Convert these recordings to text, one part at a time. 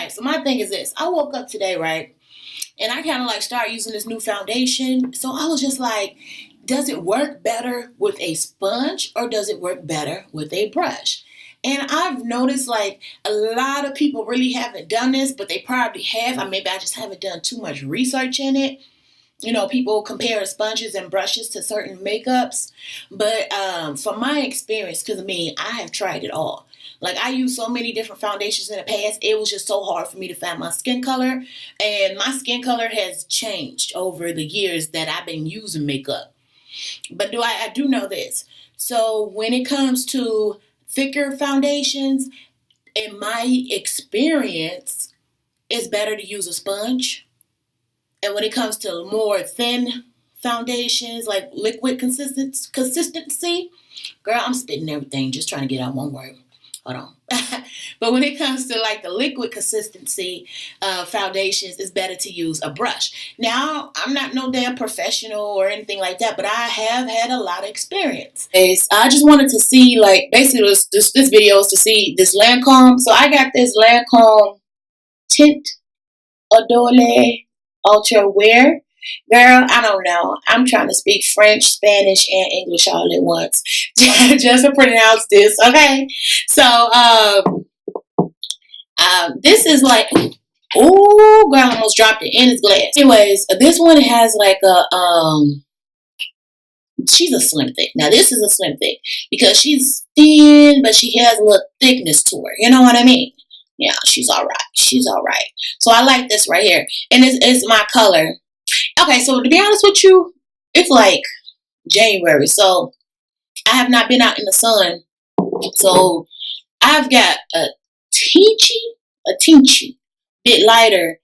Okay, so my thing is this. I woke up today, right? And I kind of like start using this new foundation. So I was just like, does it work better with a sponge or does it work better with a brush? And I've noticed like a lot of people really haven't done this, but they probably have. Or maybe I just haven't done too much research in it. People compare sponges and brushes to certain makeups. But from my experience, because of me, I have tried it all. Like I used so many different foundations in the past, it was just so hard for me to find my skin color. And my skin color has changed over the years that I've been using makeup. But I do know this. So when it comes to thicker foundations, in my experience, it's better to use a sponge. And when it comes to more thin foundations, like liquid consistency, girl, I'm spitting everything, just trying to get out one word. Hold on. But when it comes to like the liquid consistency foundations, it's better to use a brush. Now, I'm not no damn professional or anything like that, but I have had a lot of experience. I just wanted to see, like, basically this video is to see this Lancome. So I got this Lancome Tint Adore Ultra Wear. Girl, I don't know. I'm trying to speak French, Spanish, and English all at once just to pronounce this. Okay, so this is like, oh, girl, I almost dropped it in his glass. Anyways, this one has like she's a slim thick. Now this is a slim thick because she's thin, but she has a little thickness to her. You know what I mean? Yeah, she's all right. She's all right. So I like this right here, and it's my color. Okay, so to be honest with you, it's like January, so I have not been out in the sun. So I've got a teensy bit lighter.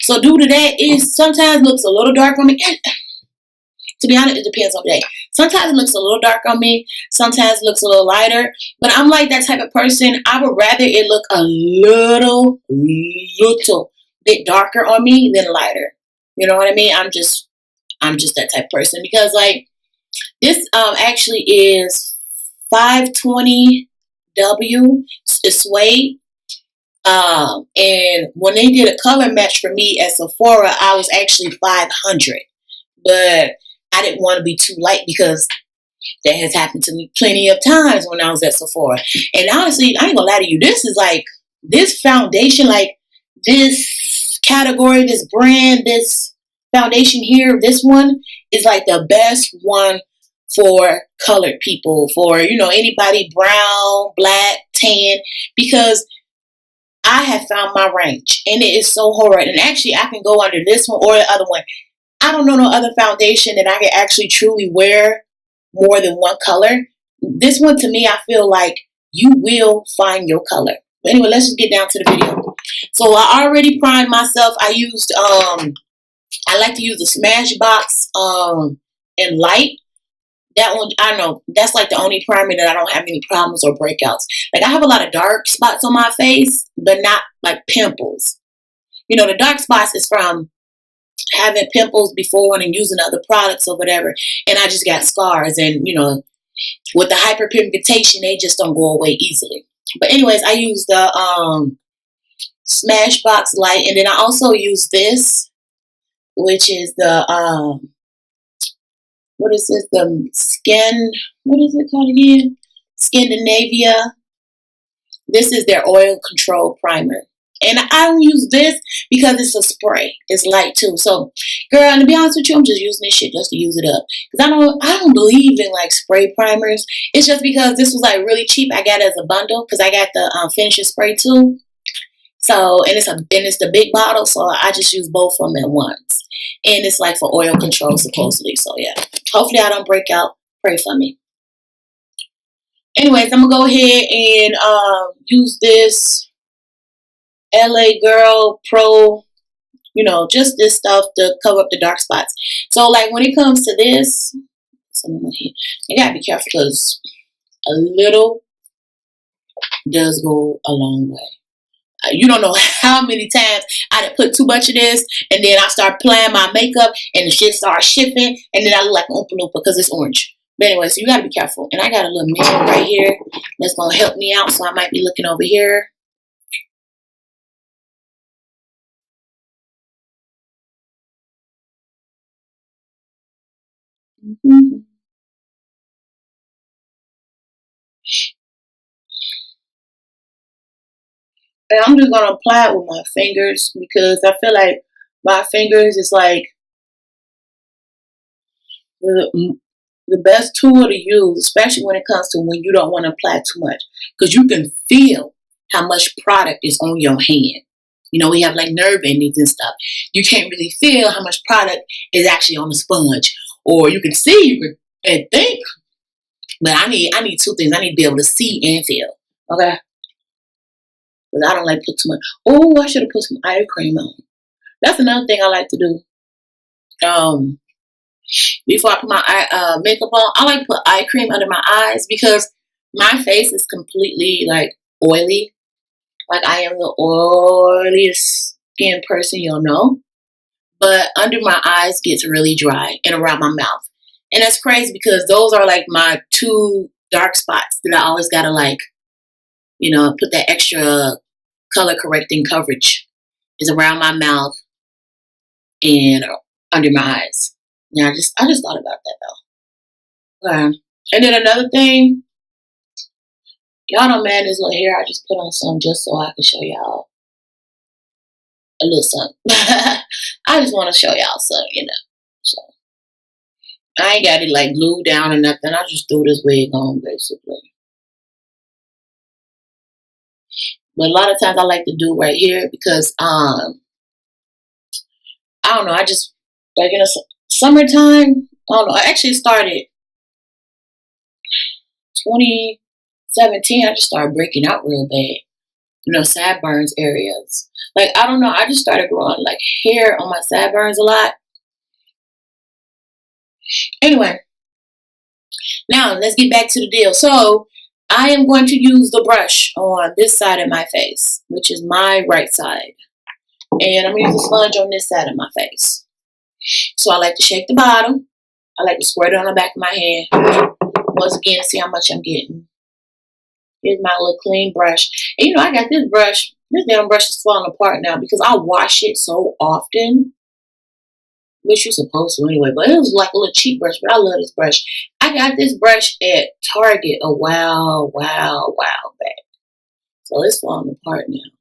So due to that, it sometimes looks a little dark on me. To be honest, it depends on the day. Sometimes it looks a little dark on me. Sometimes it looks a little lighter. But I'm like that type of person. I would rather it look a little bit darker on me than lighter. You know what I mean? I'm just that type of person because like this actually is 520W. It's Suede. And when they did a color match for me at Sephora, I was actually 500. But I didn't want to be too light because that has happened to me plenty of times when I was at Sephora. And honestly, I ain't gonna lie to you, this is like this foundation, like this category, this brand, this foundation here, this one is like the best one for colored people, for anybody brown, black, tan, because I have found my range and it is so hard. And actually I can go under this one or the other one. I don't know no other foundation that I can actually truly wear more than one color. This one to me, I feel like you will find your color. But anyway, let's just get down to the video. So I already primed myself. I used I like to use the Smashbox in light. That one, I know, that's like the only primer that I don't have any problems or breakouts. Like I have a lot of dark spots on my face, but not like pimples. The dark spots is from having pimples before and using other products or whatever. And I just got scars and, with the hyperpigmentation, they just don't go away easily. But anyways, I use the Smashbox light. And then I also use this, which is the what is this? The Skin, what is it called again? Scandinavia. This is their oil control primer. And I don't use this because it's a spray. It's light too. So, girl, and to be honest with you, I'm just using this shit just to use it up. Because I don't believe in like spray primers. It's just because this was like really cheap. I got it as a bundle because I got the finishing spray too. So, and it's the big bottle. So I just use both of them at once. And it's like for oil control supposedly. So yeah, hopefully I don't break out. Pray for me. Anyways, I'm gonna go ahead and use this LA Girl Pro, just this stuff to cover up the dark spots. So like when it comes to this, I gotta be careful because a little does go a long way. You don't know how many times I done put too much of this and then I start applying my makeup and the shit starts shifting and then I look like an Oompa Loompa because it's orange. But anyway, so you got to be careful. And I got a little mirror right here that's going to help me out. So I might be looking over here. And I'm just gonna apply it with my fingers because I feel like my fingers is like the, the best tool to use, especially when it comes to when you don't want to apply too much, because you can feel how much product is on your hand. You know, we have like nerve endings and stuff. You can't really feel how much product is actually on the sponge, or you can see, you can and think. But I need two things. I need to be able to see and feel. Okay, but I don't like put too much. Oh, I should have put some eye cream on. That's another thing I like to do. Um, Before I put my makeup on, I like to put eye cream under my eyes because my face is completely like oily. Like I am the oiliest skin person you'll know. But under my eyes gets really dry and around my mouth. And that's crazy because those are like my two dark spots that I always gotta like, put that extra color correcting coverage is around my mouth and under my eyes. Yeah, I just thought about that though. And then another thing, y'all don't man this little hair. I just put on some just so I can show y'all a little something. I just want to show y'all something. So I ain't got it like glued down or nothing. I just threw this wig on basically. But a lot of times I like to do right here because I don't know. I just like in the summertime. I don't know. I actually started 2017. I just started breaking out real bad. Sideburns areas. Like I don't know. I just started growing like hair on my sideburns a lot. Anyway, now let's get back to the deal. So I am going to use the brush on this side of my face, which is my right side. And I'm going to use a sponge on this side of my face. So I like to shake the bottom. I like to squirt it on the back of my hand. Once again, see how much I'm getting. Here's my little clean brush. And I got this brush. This damn brush is falling apart now because I wash it so often. Which you're supposed to anyway. But it was like a little cheap brush. But I love this brush. I got this brush at Target a while back. So it's falling apart now.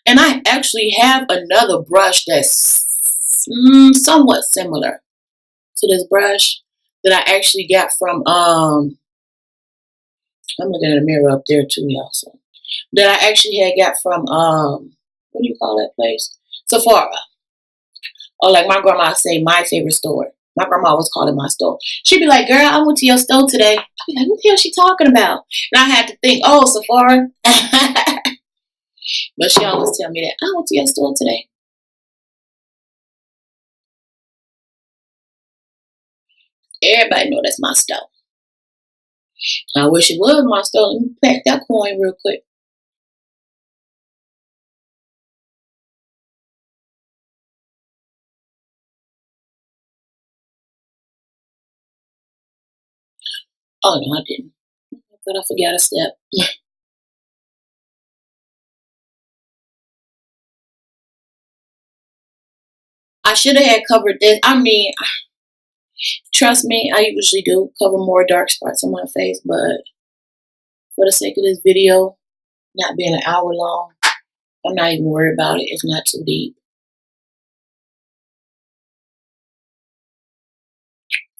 And I actually have another brush that's somewhat similar to this brush that I actually got from, I'm looking at a mirror up there too, y'all. So, that I actually had got from, what do you call that place? Sephora. Or like my grandma say, my favorite store. My grandma always called it my store. She'd be like, girl, I went to your store today. I'd be like, what the hell is she talking about? And I had to think, oh, Sephora. But she always tell me that, I went to your store today. Everybody know that's my store. I wish it was my store. Let me pack that coin real quick. Oh, no, I didn't. But I forgot a step. I should have had covered this. I mean, trust me, I usually do cover more dark spots on my face, but for the sake of this video, not being an hour long, I'm not even worried about it. It's not too deep.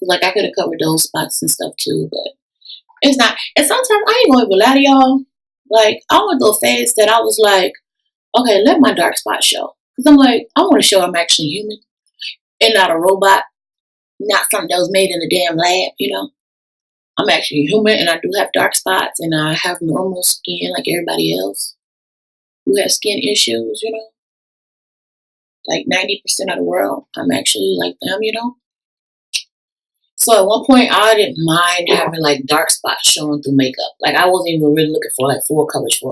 Like, I could have covered those spots and stuff too, but it's not. And sometimes I ain't going to lie to y'all. Like, I went through a phase that I was like, okay, let my dark spot show. Because I'm like, I want to show I'm actually human and not a robot, not something that was made in a damn lab. I'm actually human and I do have dark spots and I have normal skin like everybody else who has skin issues. Like 90% of the world, I'm actually like them. So at one point, I didn't mind having like dark spots showing through makeup. Like I wasn't even really looking for like full coverage.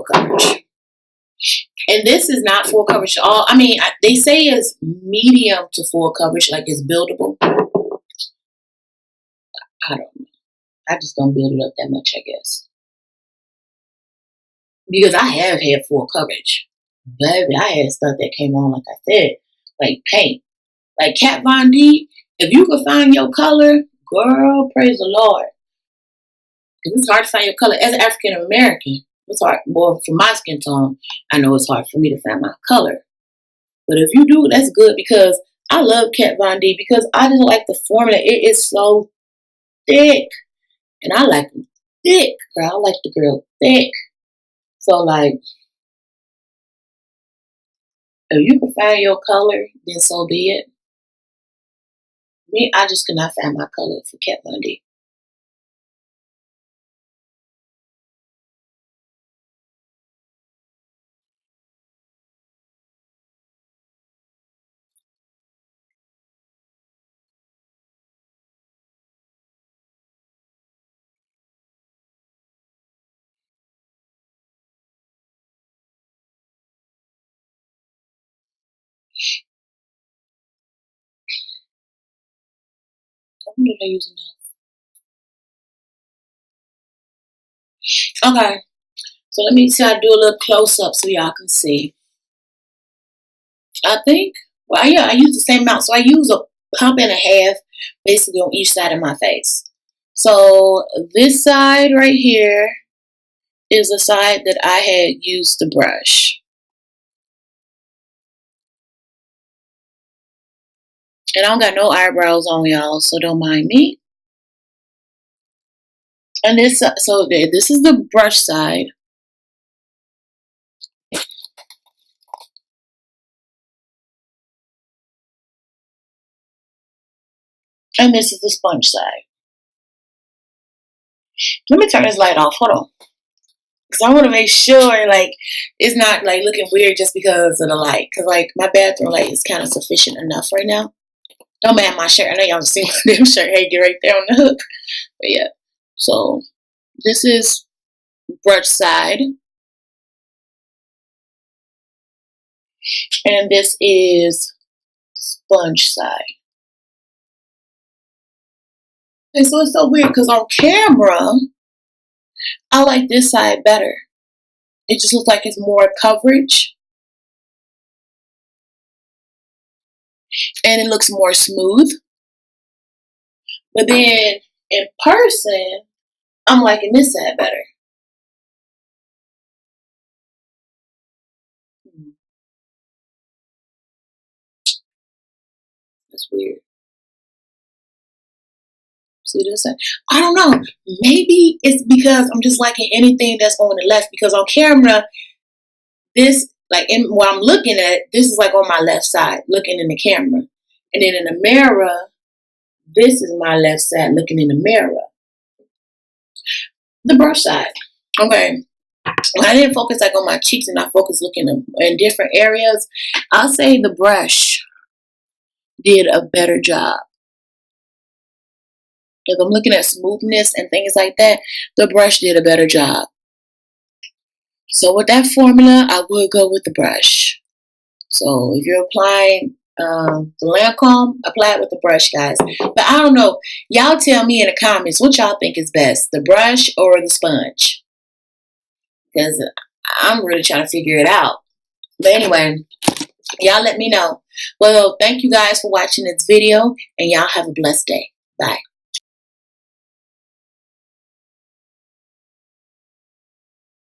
And this is not full coverage at all. I mean, they say it's medium to full coverage, like it's buildable. I don't know. I just don't build it up that much, I guess. Because I have had full coverage. Baby, I had stuff that came on, like I said, like paint. Like Kat Von D, If you can find your color, girl, praise the Lord. It's hard to find your color as an African American. It's hard. Well, for my skin tone, I know it's hard for me to find my color. But if you do, that's good because I love Kat Von D because I just like the formula. It is so thick, and I like them thick, girl. I like the girl thick. So like, if you can find your color, then so be it. Me, I just could not find my color for Kat Von D. I wonder if they're using that. Okay, so let me try to do a little close up so y'all can see. I think, well, yeah, I use the same amount. So I use a pump and a half basically on each side of my face. So this side right here is the side that I had used the brush. And I don't got no eyebrows on, y'all, so don't mind me. And this, so this is the brush side. And this is the sponge side. Let me turn this light off. Hold on. Because I want to make sure, like, it's not, like, looking weird just because of the light. Because, like, my bathroom light is kind of sufficient enough right now. Don't mind my shirt. I know y'all see my damn shirt hanging right there on the hook. But, yeah. So, this is brush side. And this is sponge side. And so it's so weird because on camera, I like this side better. It just looks like it's more coverage. And it looks more smooth. But then in person, I'm liking this side better. That's weird. See this side? I don't know. Maybe it's because I'm just liking anything that's on the left. Because on camera, this, like, in what I'm looking at, this is like on my left side, looking in the camera. And then in the mirror, this is my left side looking in the mirror. The brush side. Okay. When I didn't focus like on my cheeks and I focused looking in different areas, I'll say the brush did a better job. If I'm looking at smoothness and things like that, the brush did a better job. So with that formula, I would go with the brush. So if you're applying the Lancome, apply it with the brush, guys. But I don't know. Y'all tell me in the comments what y'all think is best, the brush or the sponge. Because I'm really trying to figure it out. But anyway, y'all let me know. Well, thank you guys for watching this video, and y'all have a blessed day. Bye.